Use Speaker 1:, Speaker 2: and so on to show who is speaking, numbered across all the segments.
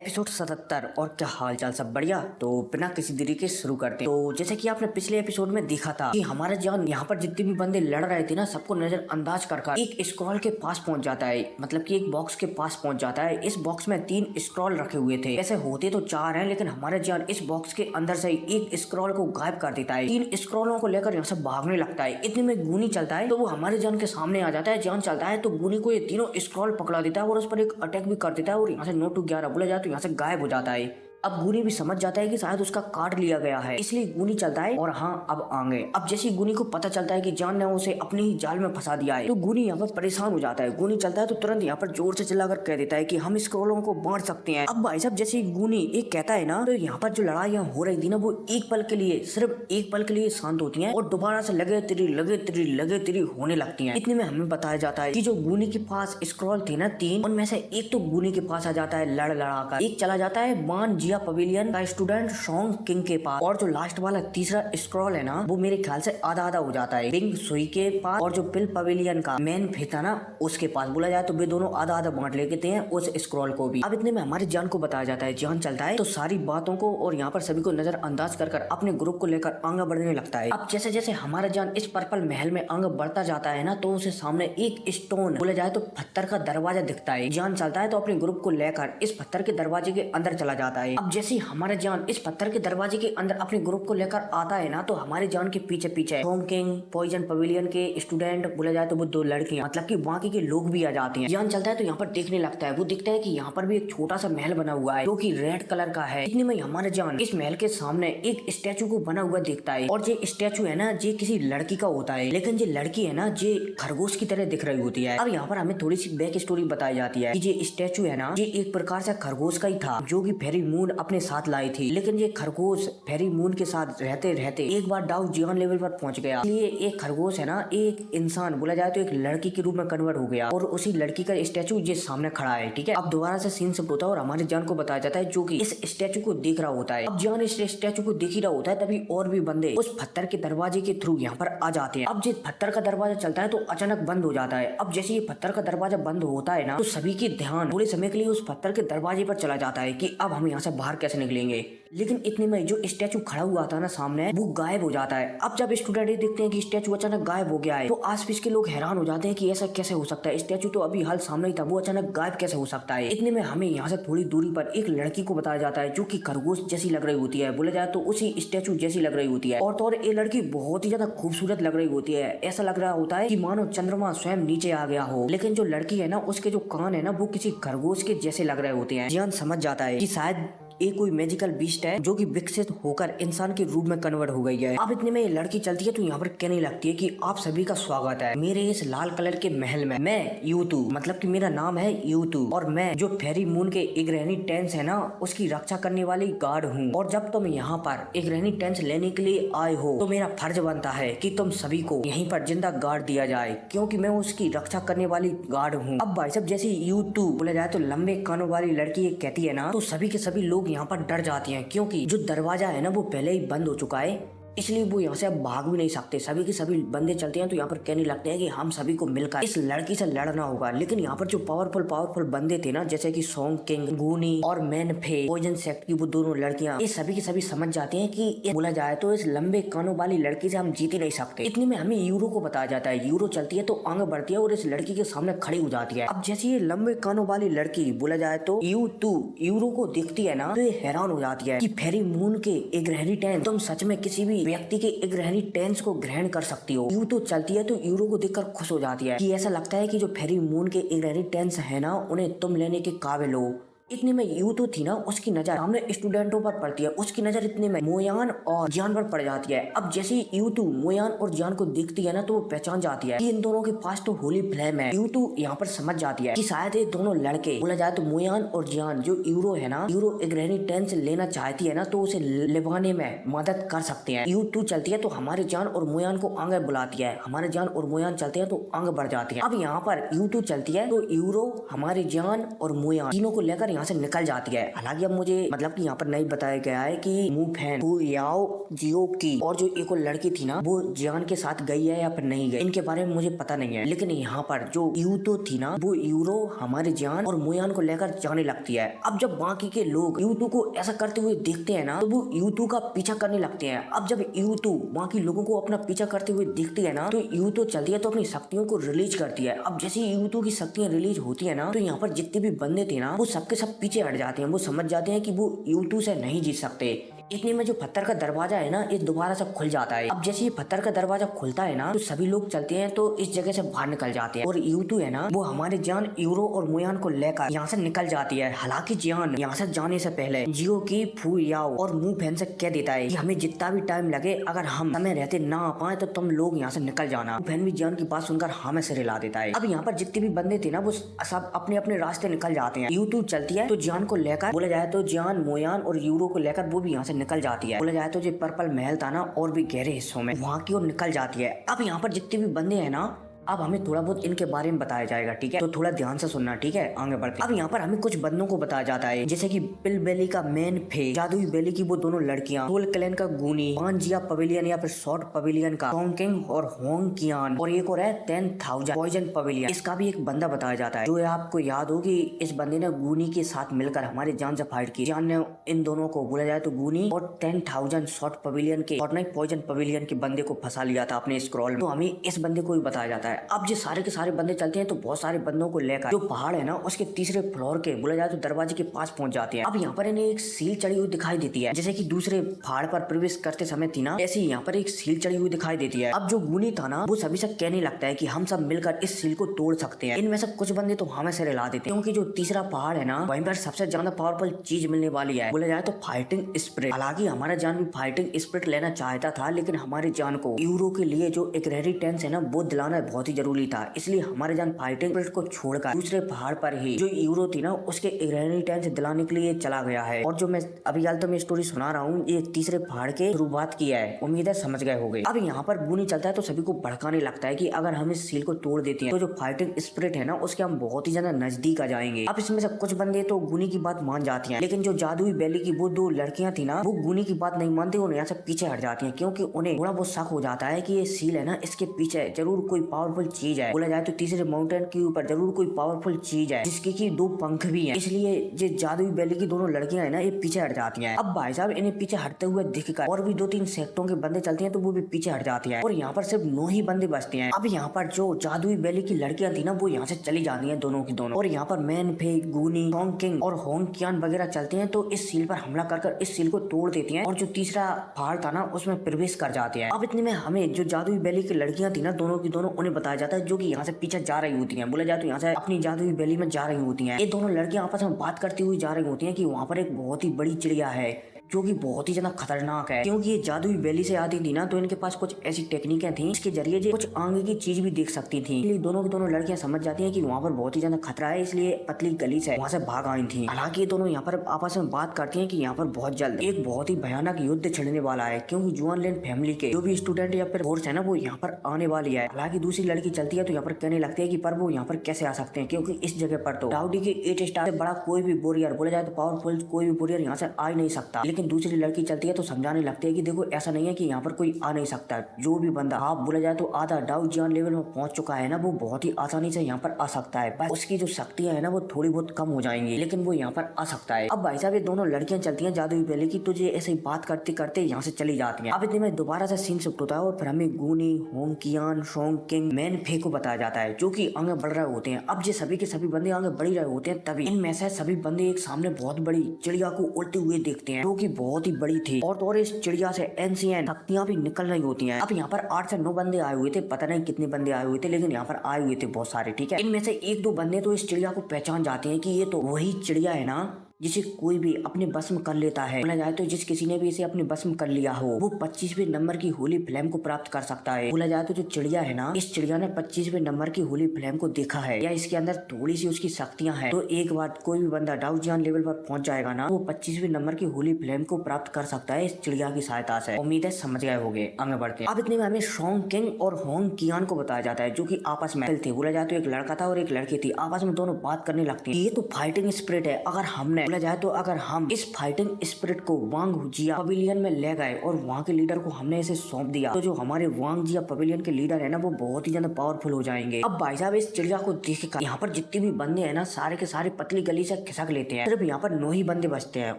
Speaker 1: Episode 77। और क्या हाल चाल, सब बढ़िया। तो बिना किसी देरी के शुरू करते हैं। तो जैसे कि आपने पिछले एपिसोड में देखा था कि हमारा जान यहाँ पर जितने भी बंदे लड़ रहे थे ना, सबको नजरअंदाज कर एक स्क्रॉल के पास पहुंच जाता है। मतलब कि एक बॉक्स के पास पहुंच जाता है। इस बॉक्स में 3 स्क्रॉल रखे हुए थे। ऐसे होते तो 4 हैं, लेकिन हमारा जान इस बॉक्स के अंदर से एक स्क्रॉल को गायब कर देता है। 3 स्क्रॉलों को लेकर यहाँ से भागने लगता है। इतने में गूनी चलता है तो वो हमारे जान के सामने आ जाता है। जान चलता है तो गूनी को ये तीनों स्क्रॉल पकड़ा देता है और उस पर एक अटैक भी कर देता है और यहाँ से 9 to 11 बोला जाए तो यहाँ से गायब हो जाता है। अब गूनी भी समझ जाता है कि शायद उसका काट लिया गया है, इसलिए गूनी चलता है और हाँ अब आगे। अब जैसे गूनी को पता चलता है कि जान ने उसे अपने ही जाल में फंसा दिया है तो गूनी यहाँ पर परेशान हो जाता है। गूनी चलता है तो तुरंत यहाँ पर जोर से चिल्लाकर कह देता है कि हम स्क्रॉलों को बांट सकते हैं। अब भाई साहब जैसे गूनी एक कहता है ना, तो यहाँ पर जो लड़ाइयाँ हो रही थी ना, वो एक पल के लिए, सिर्फ एक पल के लिए शांत होती है और दोबारा से लगे तिरी होने लगती है। इतने में हमें बताया जाता है कि जो गूनी के पास स्क्रॉल थे ना 3, उनमें से एक तो गूनी के पास आ जाता है लड़ कर, एक चला जाता है मान जिया पवेलियन का स्टूडेंट सॉन्ग किंग के पास, और जो लास्ट वाला तीसरा स्क्रॉल है ना, वो मेरे ख्याल से आधा आधा हो जाता है बिंग सुई के पास, और जो पिल पवेलियन का मेन फेता ना उसके पास। बोला जाए तो वे दोनों आधा आधा बांट लेते हैं उस स्क्रॉल को भी। अब इतने में हमारे जान को बताया जाता है। जान चलता है तो सारी बातों को और यहाँ पर सभी को नजरअंदाज कर अपने ग्रुप को लेकर आगे बढ़ने लगता है। अब जैसे जैसे हमारा जान इस पर्पल महल में आगे बढ़ता जाता है ना, तो उसे सामने एक स्टोन, बोला जाए तो पत्थर का दरवाजा दिखता है। जान चलता है तो अपने ग्रुप को लेकर इस पत्थर के दरवाजे के अंदर चला जाता है। अब जैसे हमारा जान इस पत्थर के दरवाजे के अंदर अपने ग्रुप को लेकर आता है ना, तो हमारे जान के पीछे पीछे होम किंग, पॉइजन पवेलियन के स्टूडेंट, बोला जाए तो वो 2 लड़कियां, मतलब कि बाकी के लोग भी आ जाते हैं। जान चलता है तो यहाँ पर देखने लगता है। वो दिखता है कि यहाँ पर भी एक छोटा सा महल बना हुआ है जो कि रेड कलर का है। इतने में हमारा जान इस महल के सामने एक स्टैचू को बना हुआ देखता है, और ये स्टैचू है ना, ये किसी लड़की का होता है, लेकिन ये लड़की है ना, ये खरगोश की तरह दिख रही होती है। अब यहाँ पर हमें थोड़ी सी बैक स्टोरी बताई जाती है कि ये स्टैचू है ना, ये एक प्रकार से खरगोश का ही था जो कि फेरी मून अपने साथ लाई थी। लेकिन ये खरगोश फेरी मून के साथ रहते रहते एक बार डाउ जियान लेवल पर पहुंच गया, इसलिए एक खरगोश है ना, एक इंसान, बोला जाए तो एक लड़की के रूप में कन्वर्ट हो गया, और उसी लड़की का स्टैचू ये सामने खड़ा है। ठीक है, अब दोबारा से सीन शिफ्ट होता है और हमारे जान को बताया जाता है जो कि इस स्टैचू को देख रहा होता है। अब जान इस स्टैचू को देख ही रहा होता है, तभी और भी बंदे उस पत्थर के दरवाजे के थ्रू यहाँ पर आ जाते हैं। अब जिस पत्थर का दरवाजा चलता है तो अचानक बंद हो जाता है। अब जैसे ये पत्थर का दरवाजा बंद होता है ना, तो सभी की ध्यान थोड़े समय के लिए उस पत्थर के दरवाजे पर चला जाता है कि अब हम यहाँ से बाहर कैसे निकलेंगे। लेकिन इतने में जो स्टैचू खड़ा हुआ था ना सामने, वो गायब हो जाता है। अब जब स्टूडेंट देखते हैं कि स्टैचू अचानक गायब हो गया है, तो आसपास के लोग हैरान हो जाते हैं कि ऐसा कैसे हो सकता है, स्टैचू तो अभी हाल सामने ही था, वो अचानक गायब कैसे हो सकता है। इतने में हमें यहाँ से थोड़ी दूरी पर एक लड़की को बताया जाता है जो कि खरगोश जैसी लग रही होती है, बोला जाए तो उसी स्टैचू जैसी लग रही होती है। और तो और ये लड़की बहुत ही ज्यादा खूबसूरत लग रही होती है। ऐसा लग रहा होता है कि मानो चंद्रमा स्वयं नीचे आ गया हो। लेकिन जो लड़की है ना, उसके जो कान है ना, वो किसी खरगोश के जैसे लग रहे होते हैं। जान समझ जाता है कि शायद एक कोई मैजिकल बीस्ट है जो कि विकसित होकर इंसान के रूप में कन्वर्ट हो गई है। अब इतने में ये लड़की चलती है तो यहाँ पर कहने लगती है कि आप सभी का स्वागत है मेरे इस लाल कलर के महल में। मैं यूतू, मतलब कि मेरा नाम है यूतू, और मैं जो फेरी मून के इग्रहणी टेंस है ना, उसकी रक्षा करने वाली गार्ड हूँ। और जब तुम यहाँ पर इग्रहणी टेंस लेने के लिए आए हो तो मेरा फर्ज बनता है कि तुम सभी को यहीं पर जिंदा गार्ड दिया जाए, क्योंकि मैं उसकी रक्षा करने वाली गार्ड हूँ। अब भाई साहब जैसे यूतू, बोला जाए तो लंबे कानों वाली लड़की कहती है ना, तो सभी के सभी लोग यहाँ पर डर जाती हैं, क्योंकि जो दरवाजा है ना वो पहले ही बंद हो चुका है, इसलिए वो यहाँ से अब भाग भी नहीं सकते। सभी के सभी बंदे चलते हैं तो यहाँ पर कहने लगते हैं कि हम सभी को मिलकर इस लड़की से लड़ना होगा। लेकिन यहाँ पर जो पावरफुल बंदे थे ना, जैसे कि सॉन्ग किंग, गूनी और मैन फे, पॉइजन सेक्ट की वो दोनों लड़कियां, ये सभी के सभी समझ जाते हैं कि बोला जाए तो इस लंबे कानों वाली लड़की से हम जीत ही नहीं सकते। इतने में हमें यूरो को बताया जाता है। यूरो चलती है तो आगे बढ़ती है और इस लड़की के सामने खड़ी हो जाती है। अब जैसे ये लंबे कानों वाली लड़की, बोला जाए तो यूरो को देखती है ना, तो ये हैरान हो जाती है कि फेरी मून के इग्रहणी टेंस, तुम सच में किसी भी व्यक्ति के इग्रहणी टेंस को ग्रहण कर सकती हो। यूं तो चलती है तो यूरो को देखकर खुश हो जाती है कि ऐसा लगता है कि जो फेरी मून के इग्रहणी टेंस है ना, उन्हें तुम लेने के काबिल हो। इतने में यू तो थी ना, उसकी नजर सामने स्टूडेंटों पर पड़ती है। उसकी नजर इतने में मोयान और जान पर पड़ जाती है। अब जैसे यू तो मोयान और जान को देखती है ना, तो वो पहचान जाती है कि इन दोनों के पास तो होली फ्लेम है। यू तो यहाँ पर समझ जाती है कि शायद ये दोनों लड़के, बोला जाए तो मोयान और जान, जो यूरो है ना, यूरो इग्रहणी टेंस लेना चाहती है ना, तो उसे लेवाने में मदद कर सकते हैं। यू तो चलती है तो हमारे जान और मोयान को आगे बुलाती है। हमारे जान और मोयान चलते हैं तो आगे बढ़ जाते हैं। अब यहाँ पर यू तो चलती है तो यूरो, हमारे जान और मोयान तीनों को लेकर यहाँ से निकल जाती है। हालांकि अब मुझे मतलब कि यहाँ पर नहीं बताया गया है कि मू फैन फू याओ जियो की और जो एक और लड़की थी ना वो जियान के साथ गई है या फिर नहीं गई, इनके बारे में मुझे पता नहीं है। लेकिन यहाँ पर जो यूतो थी ना वो यूरो हमारे जियान और मोयान को लेकर जाने लगती है। अब जब बाकी के लोग यूतो को ऐसा करते हुए देखते हैं ना तो वो यूतो का पीछा करने लगते हैं। अब जब यूतो बाकी लोगों को अपना पीछा करते हुए देखती है ना तो यूतो चलती है तो अपनी शक्तियों को रिलीज करती है। अब जैसे यूतो की शक्तियां रिलीज होती है ना तो यहाँ पर जितने भी बंदे थे ना वो सबके सब पीछे हट जाते हैं। वो समझ जाते हैं कि वो यूतो से नहीं जीत सकते। इतने में जो पत्थर का दरवाजा है ना ये दोबारा से खुल जाता है। अब जैसे ये पत्थर का दरवाजा खुलता है ना तो सभी लोग चलते हैं तो इस जगह से बाहर निकल जाते हैं और यूतो है ना वो हमारे जान यूरो और मोयान को लेकर यहाँ से निकल जाती है। हालांकि जान यहाँ से जाने से पहले जियो की फू याओ और मू फैन से कह देता है कि हमें जितना भी टाइम लगे अगर हम समय रहते ना आ पाए तो तुम लोग यहाँ से निकल जाना। फैन भी जान की बात सुनकर हमें सिर हिला देता है। अब यहाँ पर जितने भी बंदे थे ना वो सब अपने अपने रास्ते निकल जाते हैं। यूतो चलती है तो जान को लेकर बोला जाए तो जान मोयान और यूरो को लेकर वो भी यहाँ से निकल जाती है। बोला जाए तो जो पर्पल महल था ना और भी गहरे हिस्सों में वहाँ की ओर निकल जाती है। अब यहाँ पर जितने भी बंदे हैं ना अब हमें थोड़ा बहुत इनके बारे में बताया जाएगा, ठीक है, तो थोड़ा ध्यान से सुनना, ठीक है। आगे बढ़ते अब यहाँ पर हमें कुछ बंदों को बताया जाता है जैसे कि पिल बेली का मेन फे, जादुई बेली की वो दोनों लड़कियां, सोल क्लैन का गुनी, पांजिया पवेलियन या फिर शॉर्ट पवेलियन का टोंकिंग और होंग कियान और एक और है 10,000 पॉइजन पवेलियन। इसका भी एक बंदा बताया जाता है जो आपको याद हो कि इस बंदे ने गुनी के साथ मिलकर हमारे जान से फाइट की। जान ने इन दोनों को बोला जाए तो गुनी और 10,000 शॉर्ट पवेलियन के और पॉइजन पवेलियन के बंदे को फंसा लिया था अपने स्क्रॉल में, तो हमें इस बंदे को भी बताया जाता है। अब जो सारे के सारे बंदे चलते हैं तो बहुत सारे बंदों को लेकर जो पहाड़ है ना उसके तीसरे फ्लोर के बोला जाए तो दरवाजे के पास पहुंच जाते हैं। अब यहाँ पर इन्हें एक सील चढ़ी हुई दिखाई देती है जैसे कि दूसरे पहाड़ पर प्रवेश करते समय थी ना ऐसे यहाँ पर एक सील चढ़ी हुई दिखाई देती है। अब जो गुनी था ना वो सभी से कहने लगता है कि हम सब मिलकर इस सील को तोड़ सकते हैं। इनमें से कुछ बंदे तो हमें से हिला देते हैं क्योंकि जो तीसरा पहाड़ है ना वहीं पर सबसे ज्यादा पावरफुल चीज मिलने वाली है, बोला जाए तो फाइटिंग स्पिरिट। हालांकि हमारा जान भी फाइटिंग स्पिरिट लेना चाहता था लेकिन हमारे जान को यूरो के लिए जो एक इनहेरिटेंस है ना वो दिलाना बहुत ही जरूरी था। इसलिए हमारे जान फाइटिंग स्पिरिट को छोड़कर दूसरे पहाड़ पर ही जो यूरो थी ना उसके इनहेरिटेंस दिलाने के लिए चला गया है। और जो मैं अभी हाल तो मैं स्टोरी सुना रहा हूँ ये तीसरे पहाड़ के शुरुआत की है, उम्मीद है समझ गए होंगे। अब यहाँ पर गुनी चलता है तो सभी को भड़काने लगता है कि अगर हम इस सील को तोड़ देते हैं तो जो फाइटिंग स्पिरिट है ना उसके हम बहुत ही ज्यादा नजदीक आ जाएंगे। अब इसमें से कुछ बंदे तो गुनी की बात मान जाती हैं लेकिन जो जादुई बेली की वो दो लड़कियां थी ना वो गुनी की बात नहीं मानती और यहाँ से पीछे हट जाती हैं क्योंकि उन्हें थोड़ा बहुत शक हो जाता है कि ये सील है ना इसके पीछे जरूर कोई पावरफुल चीज है, बोला जाए तो तीसरे माउंटेन के ऊपर जरूर कोई पावरफुल चीज है जिसकी की दो पंख भी हैं। इसलिए जो जादुई बेली की दोनों लड़कियां है ना ये पीछे हट जाती हैं। अब भाई साहब इन्हें पीछे हटते हुए दिखकर और भी 2-3 सेक्टरों के बंदे चलते हैं तो वो भी पीछे हट जाती हैं और यहाँ पर सिर्फ 9 ही बंदे बचते हैं। अब यहाँ पर जो जादुई बेली की लड़कियां थी ना वो यहाँ से चली जाती हैं दोनों की दोनों और यहाँ पर मैन फे, गुनी, टोंग किंग और होंग कियान वगैरह चलते हैं तो इस सील पर हमला कर इस सील को तोड़ देती हैं और जो तीसरा पहाड़ था ना उसमें प्रवेश कर जाते हैं। अब इतने में हमें जो जादुई बेली की लड़कियां थी ना दोनों की दोनों उन्हें बताया जाता है जो कि यहाँ से पीछे जा रही होती हैं, बोला जाए तो यहाँ से अपनी जादुई बेली में जा रही होती हैं। ये दोनों लड़कियां आपस में बात करती हुई जा रही होती हैं कि वहाँ पर एक बहुत ही बड़ी चिड़िया है जो कि बहुत ही ज्यादा खतरनाक है क्योंकि ये जादुई बेली से आती थी ना तो इनके पास कुछ ऐसी टेक्निकें थी इसके जरिए ये कुछ आगे की चीज भी देख सकती थी। इसलिए दोनों की दोनों लड़कियां समझ जाती हैं कि वहाँ पर बहुत ही ज्यादा खतरा है, इसलिए पतली गली से वहाँ से भाग आई थी। हालांकि ये दोनों यहाँ पर आपस में बात करती हैं कि यहाँ पर बहुत जल्द एक बहुत ही भयानक युद्ध छिड़ने वाला है क्योंकि जुआन लैंड फैमिली के जो भी स्टूडेंट या फिर फोर्स है ना वो यहाँ पर आने वाली है। हालांकि दूसरी लड़की चलती है तो यहाँ पर कहने लगती है कि पर वो यहाँ पर कैसे आ सकते हैं क्योंकि इस जगह पर तो डाउडी के 8 स्टार से बड़ा कोई भी वॉरियर, बोला जाए तो पावरफुल कोई भी वॉरियर यहाँ से आ ही नहीं सकता। लेकिन दूसरी लड़की है तो समझाने लगते हैं कि देखो ऐसा नहीं है कि यहाँ पर कोई आ नहीं सकता, जो भी बंदा आप बोला जाए तो आधा डाउ जियान लेवल में पहुंच चुका है ना वो बहुत ही आसानी से यहाँ पर आ सकता है। बस उसकी जो शक्तियां है ना वो थोड़ी बहुत कम हो जाएंगी लेकिन वो यहाँ पर आ सकता है। अब भाई साहब ये दोनों लड़कियां चलती हैं जादुई बेली की तो ये ऐसे ही बात करते करते यहाँ से चली जाती हैं। अब इतने में दोबारा से सीन शिफ्ट होता है और फिर हमें गुनी, होंग कियान, शोंग किंग, मैन फे को बताया जाता है जो कि आगे बढ़ रहे होते हैं। अब ये सभी के सभी बंदे आगे बढ़ रहे होते हैं तभी इनमें से सभी बंदे एक सामने बहुत बड़ी चिड़िया को उड़ते हुए देखते हैं जो कि बहुत ही बड़ी थी और इस चिड़िया से एंशिएंट शक्तियां भी निकल रही होती हैं। अब यहाँ पर 8 से 9 बंदे आए हुए थे, पता नहीं कितने बंदे आए हुए थे लेकिन यहाँ पर आए हुए थे बहुत सारे, ठीक है। इनमें से 1-2 बंदे तो इस चिड़िया को पहचान जाते हैं कि ये तो वही चिड़िया है ना जिसे कोई भी अपने बस में कर लेता है। बोला जाए तो जिस किसी ने भी इसे अपने बस में कर लिया हो वो 25वें नंबर की होली फ्लेम को प्राप्त कर सकता है। बोला जाए तो जो चिड़िया है ना, इस चिड़िया ने 25वें नंबर की होली फ्लेम को देखा है या इसके अंदर थोड़ी सी उसकी शक्तियां हैं, तो एक बार कोई भी बंदा डाउजियन लेवल पर पहुंच जाएगा ना, वो 25वें नंबर की होली फ्लेम को प्राप्त कर सकता है इस चिड़िया की सहायता से। उम्मीद है समझ गए होंगे, आगे बढ़ते हैं। अब इतने में हमें सोंग किंग और होंग कियान को बताया जाता है जो कि आपस में थे। बोला जाए तो एक लड़का था और एक लड़की थी, आपस में दोनों बात करने लगती है। ये तो फाइटिंग स्पिरिट है, अगर हमने बोला जाए तो अगर हम इस फाइटिंग स्पिरिट को वांग जिया पवेलियन में ले गए और वहाँ के लीडर को हमने इसे सौंप दिया, तो जो हमारे वांग जिया पवेलियन के लीडर है ना, वो बहुत ही ज्यादा पावरफुल हो जाएंगे। अब भाई साहब इस चिड़िया को देखकर यहाँ पर जितने भी बंदे हैं ना, सारे के सारे पतली गली से खिसक लेते हैं। सिर्फ यहाँ पर 9 ही बंदे बचते हैं।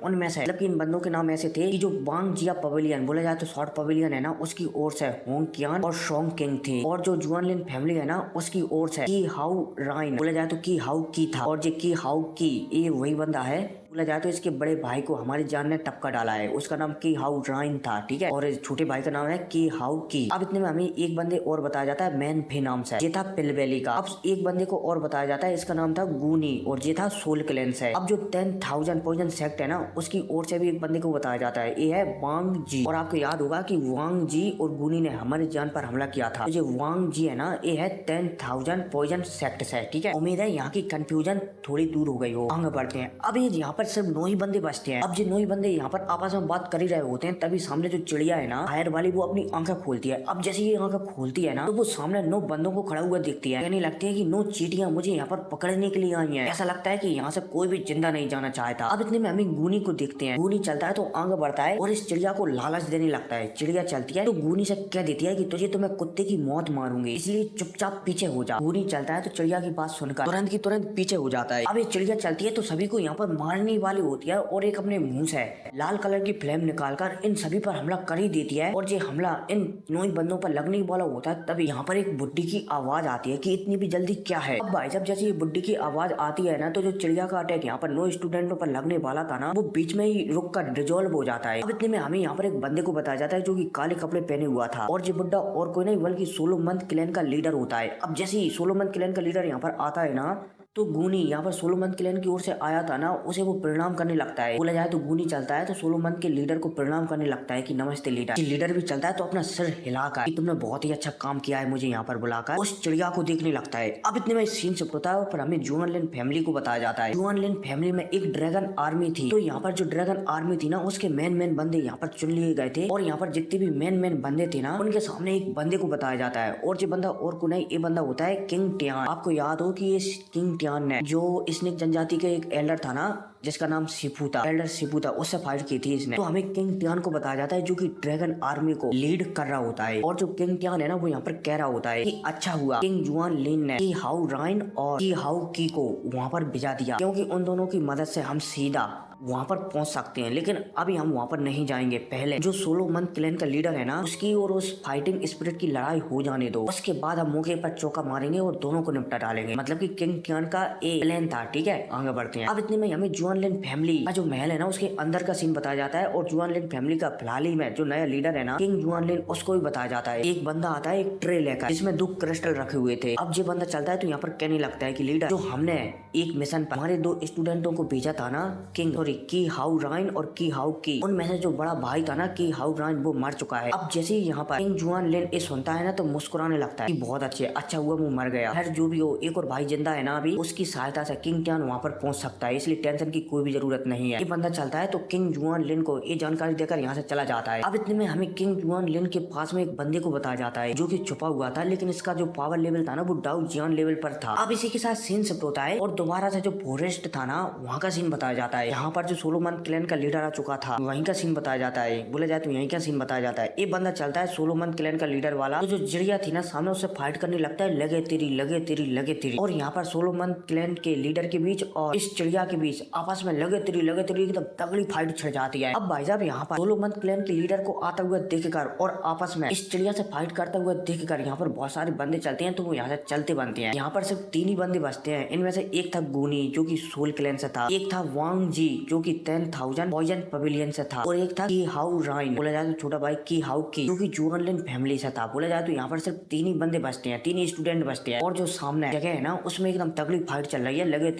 Speaker 1: उनमें से मतलब इन बंदों के नाम ऐसे थे कि जो वांग जिया पवेलियन बोला जाए तो शॉर्ट पवेलियन है ना, उसकी ओर से होंग कियान और सोंग किंग थे, और जो जुआनलिन फैमिली है ना, उसकी ओर से की हाउ राइन बोला जाए तो की हाउ की था, और जो की हाउ की ये वही बंदा है। बोला जाए तो इसके बड़े भाई को हमारी जान ने टपका डाला है, उसका नाम की हाउ राइन था, ठीक है, और छोटे भाई का नाम है की हाउ की। अब इतने में हमें एक बंदे और बताया जाता है मैन फे नाम से, ये था पिलवेली का। अब एक बंदे को और बताया जाता है, इसका नाम था गूनी और ये था सोल क्लैन से। अब जो 10,000 पॉइजन सेक्ट है ना, उसकी ओर से भी एक बंदे को बताया जाता है, ये है वांग जी। और आपको याद होगा कि वांग जी और गूनी ने हमारी जान पर हमला किया था। तो जो वांग जी है ना, ये है 10,000 पॉइजन सेक्ट से, ठीक है। उम्मीद है यहाँ की कंफ्यूजन थोड़ी दूर हो गई हो। आगे बढ़ते हैं। अब ये यहाँ पर सिर्फ 9 ही बंदे बचते हैं। अब जो 9 ही बंदे यहाँ पर आपस में बात कर ही रहे होते हैं, तभी सामने जो चिड़िया है ना फायर वाली, वो अपनी आंखें खोलती है। अब जैसे ये आंखें खोलती है ना, तो वो सामने 9 बंदों को खड़ा हुआ देखती है। कहने लगती है कि 9 चींटियां मुझे यहाँ पर पकड़ने के लिए आई हैं। ऐसा लगता है कि यहाँ से कोई भी जिंदा नहीं जाना चाहता। अब इतने में हमें गूनी को देखते हैं। गूनी चलता है तो आगे बढ़ता है और इस चिड़िया को लालच देने लगता है। चिड़िया चलती है तो गूनी से कह देती है कि तुझे तो मैं कुत्ते की मौत मारूंगी, इसलिए चुपचाप पीछे हो जा। गूनी चलता है तो चिड़िया की बात सुनकर तुरंत की तुरंत पीछे हो जाता है। अब ये चिड़िया चलती है तो सभी को यहाँ पर मारने वाली होती है और एक अपने मुंह से लाल कलर की फ्लेम निकालकर इन सभी पर हमला कर ही देती है। और ये हमला इन 9 बंदों पर लगने वाला होता है, तभी यहाँ पर एक बुड्ढी की आवाज आती है कि इतनी भी जल्दी क्या है। अब भाई साहब जैसे ये बुड्ढी की आवाज आती है ना, तो जो चिड़िया का अटैक यहाँ पर 9 स्टूडेंटों पर लगने वाला था ना, वो बीच में ही रुक कर डिजोल्व हो जाता है। अब इतने में हमें यहाँ पर एक बंदे को बताया जाता है जो कि काले कपड़े पहने हुआ था, और ये बुड्ढा और कोई नहीं बल्कि सोलोमन क्लैन का लीडर होता है। अब जैसे ही सोलोमन क्लैन का लीडर यहाँ पर आता है ना, तो गूनी यहाँ पर सोलोमन क्लैन की ओर से आया था ना, उसे वो प्रणाम करने लगता है। बोला जाए तो गूनी चलता है तो सोलोमन के लीडर को प्रणाम करने लगता है कि नमस्ते लीडर। लीडर भी चलता है तो अपना सिर हिलाकर कि तुमने बहुत ही अच्छा काम किया है मुझे यहाँ पर बुलाकर, उस चिड़िया को देखने लगता है। अब इतने में सीन शिफ्ट होता है और हमें जुआनलिन फैमिली को बताया जाता है। जुआनलिन फैमिली में एक ड्रैगन आर्मी थी, तो यहाँ पर जो ड्रैगन आर्मी थी ना, उसके मेन बंदे यहाँ पर चुन लिए गए थे, और यहाँ पर जितने भी मेन बंदे थे ना, उनके सामने एक बंदे को बताया जाता है, और जो बंदा और को नहीं, ये बंदा होता है किंग टियान। आपको याद हो कि ये किंग टियान ने जो स्नेक जनजाति के एक एल्डर था ना, जिसका नाम शिपू था, एल्डर शिपू था, उससे फाइट की थी इसने। तो हमें किंग टियान को बताया जाता है जो कि ड्रैगन आर्मी को लीड कर रहा होता है, और जो किंग टियान है ना, वो यहाँ पर कह रहा होता है कि अच्छा हुआ किंग जुआनलिन ने की हाउ राइन और की हाउ की को वहाँ पर भिजा दिया, क्योंकि उन दोनों की मदद से हम सीधा वहाँ पर पहुंच सकते हैं। लेकिन अभी हम वहाँ पर नहीं जाएंगे, पहले जो सोलोमन क्लैन का लीडर है ना, उसकी और उस फाइटिंग स्पिरिट की लड़ाई हो जाने दो, उसके बाद हम मौके पर चौका मारेंगे और दोनों को निपटा डालेंगे। मतलब कि किंग टियान का एक प्लान था, ठीक है। आगे बढ़ते हैं। अब इतने में हमें जुआनलिन फैमिली का जो महल है ना, उसके अंदर का सीन बताया जाता है, और जुआनलिन फैमिली का फिलहाल ही में जो नया लीडर है ना, किंग जुआनलिन, उसको भी बताया जाता है। एक बंदा आता है एक ट्रे लेकर, जिसमें 2 क्रिस्टल रखे हुए थे। अब ये बंदा चलता है तो यहाँ पर कहने लगता है कि लीडर, जो हमने एक मिशन पर हमारे 2 स्टूडेंटों को भेजा था ना, किंग सॉरी की हाउ राइन और की हाउ की, उनमें से जो बड़ा भाई था ना की हाउ राइन, वो मर चुका है। अब जैसे ही यहाँ पर किंग जुआनलिन ये सुनता है ना, तो मुस्कुराने लगता है कि बहुत अच्छे, अच्छा हुआ वो मर गया। खैर जो भी हो, एक और भाई जिंदा है ना अभी, उसकी सहायता से किंग टियान वहाँ पर पहुंच सकता है, इसलिए टेंशन की कोई भी जरूरत नहीं है। ये बंदा चलता है तो किंग जुआनलिन को ये जानकारी देकर यहाँ से चला जाता है। अब इतने में हमें किंग जुआनलिन के पास में एक बंदे को बताया जाता है जो कि छुपा हुआ था, लेकिन इसका जो पावर लेवल था ना, वो डाउजियन लेवल पर था। अब इसी के साथ सीन शिफ्ट होता है और दोबारा से जो फॉरेस्ट था ना, वहाँ का सीन बताया जाता है। यहाँ पर जो सोलोमन क्लैन का लीडर आ चुका था, वहीं का सीन बताया जाता है। बोला जाए तो यहीं का सीन बताया जाता है। ये बंदा चलता है सोलोमन क्लैन का लीडर वाला, तो जो चिड़िया थी ना सामने, उससे फाइट करने लगता है, लगे तेरी लगे तेरी लगे तेरी। और यहाँ पर सोलोमन क्लैन के लीडर के बीच और इस चिड़िया के बीच आपस में लगे तेरी एकदम तगड़ी फाइट छिड़ जाती है। अब भाई साहब यहाँ पर सोलोमन क्लैन के लीडर को आता हुआ देखकर और आपस में इस चिड़िया से फाइट करता हुआ देखकर यहाँ पर बहुत सारे बंदे चलते हैं, तो वो यहाँ से चलते बनते हैं। यहाँ पर सिर्फ 3 ही बंदे बचते हैं। इनमें से एक था गूनी जो कि सोल क्लैन से था, एक था वांग जी जो कि 10,000 पॉइजन पवेलियन से था, और एक था की हाउ राइन, बोला जाए तो छोटा भाई की हाउ की, जो कि जोरलिन फैमिली से था। बोला जाए तो यहाँ पर सिर्फ 3 ही बंदे बचते हैं, 3 ही स्टूडेंट बचते हैं, और जो सामने जगह है ना उसमें एकदम तगड़ी फाइट चल रही है, लगे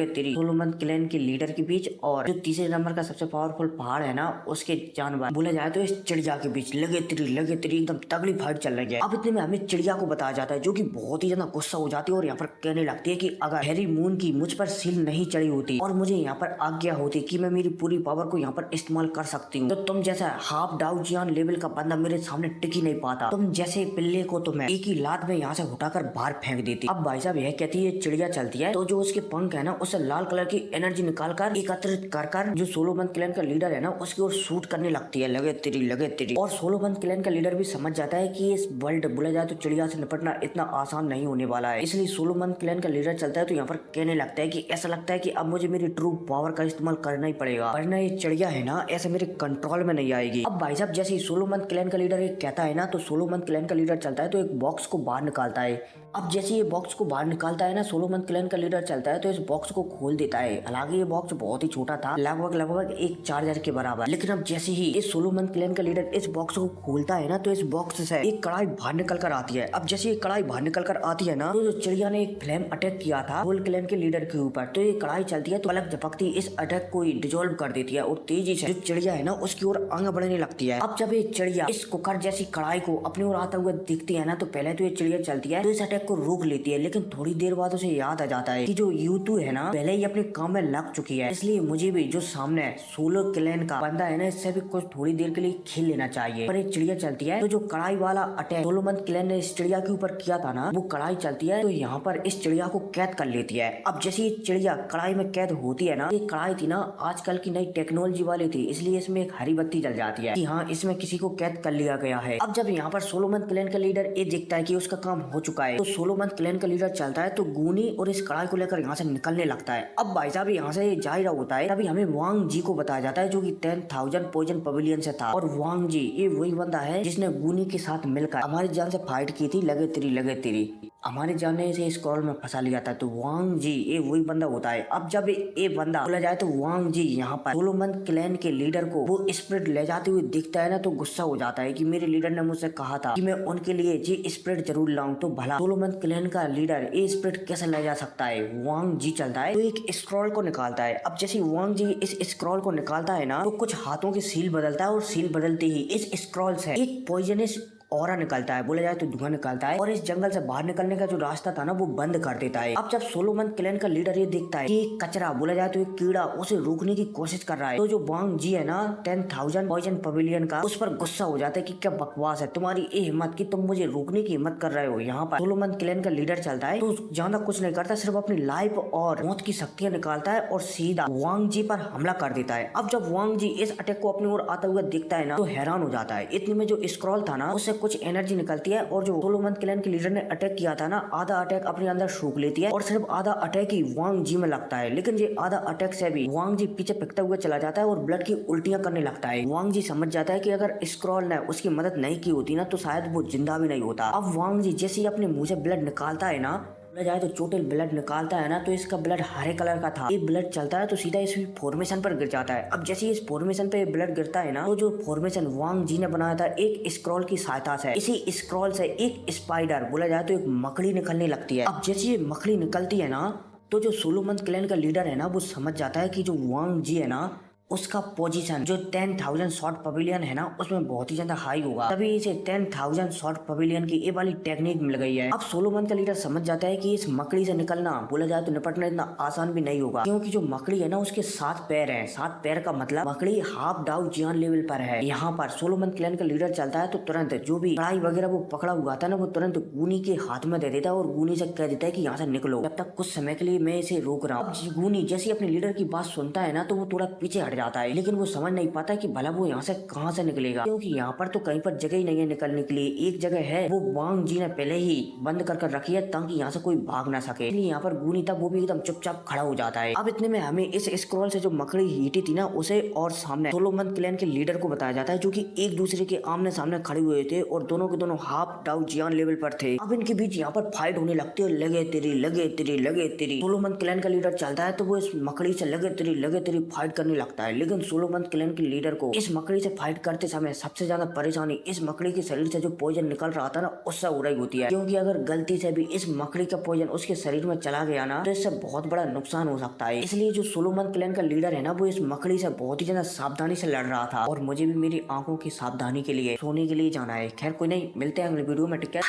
Speaker 1: तेरी सोलोमन क्लैन के लीडर के बीच और जो तीसरे नंबर का सबसे पावरफुल पहाड़ है ना उसके जानवर, बोला जाए तो इस चिड़िया के बीच लगे तेरी एकदम तगड़ी फाइट चल रही है। अब इतने में हमें चिड़िया को बताया जाता है, जो कि बहुत ही ज्यादा गुस्सा हो जाती है और यहाँ पर कहने लगती है कि अगर हैरी मून की मुझ पर सील नहीं चढ़ी होती और मुझे यहाँ पर आज्ञा होती कि मैं मेरी पूरी पावर को यहाँ पर इस्तेमाल कर सकती हूँ, तो तुम जैसा हाफ डाउजियन लेवल का बंदा मेरे सामने टिक ही नहीं पाता। तुम जैसे पिल्ले को तो मैं एक ही लात में यहाँ से उठाकर बाहर फेंक देती। अब भाई साहब यह कहती है चिड़िया चलती है, तो जो उसके पंख है ना उससे लाल कलर की एनर्जी निकालकर एकत्रित कर जो सोलोमन क्लैन का लीडर है ना उसकी ओर शूट करने लगती है, लगे तेरी। और सोलोमन क्लैन का लीडर भी समझ जाता है कि इस वर्ल्ड बोला जाए तो चिड़िया से निपटना इतना आसान नहीं होने वाला है, इसलिए सोलोमन क्लैन का लीडर चलता है तो यहाँ पर कहने लगता है कि ऐसा लगता है कि अब मुझे मेरी ट्रू पावर का इस्तेमाल करना ही पड़ेगा, वरना ये चिड़िया है ना ऐसे मेरे कंट्रोल में नहीं आएगी। अब भाई साहब जैसे ही सोलोमन क्लैन का लीडर एक कहता है ना तो सोलोमन क्लैन का लीडर चलता है तो एक बॉक्स को बाहर निकालता है। अब जैसे ये बॉक्स को बाहर निकालता है ना सोलोमन क्लैन का लीडर चलता है तो इस बॉक्स को खोल देता है। हालांकि ये बॉक्स बहुत ही छोटा था, लगभग एक चार्जर के बराबर, लेकिन अब जैसे ही इस सोलोमन क्लैन का लीडर इस बॉक्स को खोलता है ना तो इस बॉक्स से एक कढ़ाई बाहर निकल कर आती है। अब जैसे ये कढ़ाई बाहर निकल कर आती है ना तो जो चिड़िया ने एक फ्लेम अटैक किया था होल क्लैन के लीडर के ऊपर, तो ये कढ़ाई चलती है तो पलक झपकती इस अटैक को डिजोल्व कर देती है और तेजी से जो चिड़िया है ना उसकी ओर आगे बढ़ने लगती है। अब जब ये चिड़िया इस कुकर जैसी कढ़ाई को अपनी ओर आता हुआ दिखती है ना तो पहले तो ये चिड़िया चलती है तो इस अटैक को रोक लेती है, लेकिन थोड़ी देर बाद उसे याद आ जाता है कि जो U2 है ना पहले ही अपने काम में लग चुकी है, इसलिए मुझे भी जो सामने सोलो क्लैन का बंदा है ना इससे भी कुछ थोड़ी देर के लिए खेल लेना चाहिए। पर एक चिड़िया चलती है तो जो कढ़ाई वाला अटैक सोलोमन क्लैन ने इस चिड़िया के ऊपर किया था ना वो कढ़ाई चलती है तो यहाँ पर इस चिड़िया को कैद कर लेती है। अब जैसे ये चिड़िया कढ़ाई में कैद होती है ना, ये कढ़ाई थी ना आजकल की नई टेक्नोलॉजी वाली थी, इसलिए इसमें एक हरी बत्ती जल जाती है कि हाँ इसमें किसी को कैद कर लिया गया है। अब जब यहाँ पर सोलोमन क्लैन का लीडर ये देखता है कि उसका काम हो चुका है तो सोलोमन क्लैन का लीडर चलता है तो गूनी और इस कढ़ाई को लेकर यहाँ से निकलने लगता है। अब भाई साहब यहाँ से जा ही रहा होता है तभी हमें वांग जी को बताया जाता है जो कि 10,000 पॉइजन पवेलियन से था, और वांग जी ये वही बंदा है जिसने गूनी के साथ मिलकर हमारी जान से फाइट की थी, लगे तेरी हमारे जान ने इसे स्क्रॉल में फंसा लिया था। तो वांग जी ये वही बंदा होता है। अब जब ये बंदा बोला जाए तो वांग जी यहाँ पर सोलोमन क्लैन के लीडर को वो स्पिरिट ले जाते हुए दिखता है ना तो गुस्सा हो जाता है कि मेरे लीडर ने मुझसे कहा था कि मैं उनके लिए जी स्पिरिट जरूर लाऊं, तो भला सोलोमन क्लैन का लीडर ये स्पिरिट कैसे ले जा सकता है। वांग जी चलता है तो एक स्क्रॉल को निकालता है। अब जैसे वांग जी इस स्क्रॉल को निकालता है ना तो कुछ हाथों की सील बदलता है और सील बदलते ही इस स्क्रॉल से एक पॉइजनस ऑरा निकलता है, बोला जाए तो धुआं निकलता है और इस जंगल से बाहर निकलने का जो रास्ता था ना वो बंद कर देता है। अब जब सोलोमन क्लैन का लीडर ये देखता है कि कचरा बोला जाए तो एक कीड़ा उसे रोकने की कोशिश कर रहा है, तो जो वांग जी है ना 10,000 पॉइजन पवेलियन का उस पर गुस्सा हो जाता है कि क्या बकवास है तुम्हारी ये हिम्मत कि तुम मुझे रोकने की हिम्मत कर रहे हो। यहाँ पर सोलोमन क्लैन का लीडर चलता है तो ज्यादा कुछ नहीं करता, सिर्फ अपनी लाइफ और मौत की शक्तियां निकालता है और सीधा वांग जी पर हमला कर देता है। अब जब वांग जी इस अटैक को अपनी ओर आता हुआ दिखता है ना तो हैरान हो जाता है। इतने में जो स्क्रॉल था ना उससे कुछ एनर्जी निकलती है और जो सोलोमन क्लैन के लीडर ने अटैक किया था ना आधा अटैक अपने अंदर सूख लेती है और सिर्फ आधा अटैक ही वांग जी में लगता है, लेकिन ये आधा अटैक से भी वांग जी पीछे फेंकता हुआ चला जाता है और ब्लड की उल्टियां करने लगता है। वांग जी समझ जाता है कि अगर स्क्रॉल ने उसकी मदद नहीं की होती ना तो शायद वो जिंदा भी नहीं होता। अब वांग जी जैसे ही अपने मुंह से ब्लड निकालता है ना बोला जाए तो चोटिल ब्लड निकालता है ना तो इसका ब्लड हरे कलर का था। ये ब्लड चलता है तो सीधा इस फॉर्मेशन पर गिर जाता है। अब जैसे इस फॉर्मेशन पे ब्लड गिरता है ना तो जो फॉर्मेशन वांग जी ने बनाया था एक स्क्रॉल की सहायता से, इसी स्क्रॉल से एक स्पाइडर बोला जाए तो एक मकड़ी निकलने लगती है। अब जैसे ये मकड़ी निकलती है ना तो जो सोलोमन क्लैन का लीडर है ना वो समझ जाता है कि जो वांग जी है ना उसका पोजीशन जो 10,000 शॉर्ट पवेलियन है ना उसमें बहुत ही ज्यादा हाई होगा, तभी इसे 10,000 शॉर्ट पवेलियन की ये वाली टेक्निक मिल गई है। अब सोलोमन का लीडर समझ जाता है कि इस मकड़ी से निकलना बोला जाए तो निपटना इतना आसान भी नहीं होगा, क्योंकि जो मकड़ी है ना उसके 7 पैर हैं। 7 पैर का मतलब मकड़ी हाफ डाउजियन लेवल पर है। यहाँ पर सोलोमन क्लैन का लीडर चलता है तो तुरंत जो भी कढ़ाई वगैरह वो पकड़ा हुआ था ना वो तुरंत गूनी के हाथ में दे देता है और गूनी से कह देता है कि यहाँ से निकलो, जब तक कुछ समय के लिए मैं इसे रोक रहा हूँ। गूनी जैसे अपने लीडर की बात सुनता है ना तो वो थोड़ा पीछे हट डर जाता है, लेकिन वो समझ नहीं पाता कि भला वो यहाँ से कहाँ से निकलेगा, क्योंकि यहाँ पर तो कहीं पर जगह ही नहीं है निकलने के लिए। एक जगह है, वो वांग जी ने पहले ही बंद कर रखी है ताकि यहाँ से कोई भाग ना सके, इसलिए यहाँ पर गूनी था वो भी एकदम चुपचाप खड़ा हो जाता है। अब इतने में हमें इस स्क्रॉल से जो मकड़ी हीटी थी ना उसे और सामने सोलोमन क्लैन के लीडर को बताया जाता है, जो कि एक दूसरे के आमने सामने खड़े हुए थे और दोनों के दोनों हाफ डाउ जियान लेवल पर थे। अब इनके बीच यहाँ पर फाइट होने लगती है, लगे तेरी लगे तेरी लगे तेरी। सोलोमन क्लैन का लीडर चलता है तो वो इस मकड़ी से लगे तेरी फाइट करने लगता है, लेकिन सोलोमन क्लैन के लीडर को इस मकड़ी से फाइट करते समय सबसे ज्यादा परेशानी इस मकड़ी के शरीर से जो पॉइजन निकल रहा था ना उससे हो रही होती है, क्योंकि अगर गलती से भी इस मकड़ी का पॉइजन उसके शरीर में चला गया ना तो इससे बहुत बड़ा नुकसान हो सकता है। इसलिए जो सोलोमन क्लैन का लीडर है ना वो इस मकड़ी से बहुत ही ज्यादा सावधानी से लड़ रहा था, और मुझे भी मेरी आंखों की सावधानी के लिए सोने के लिए जाना है। खैर कोई नहीं, मिलते हैं अगले वीडियो में, ठीक है।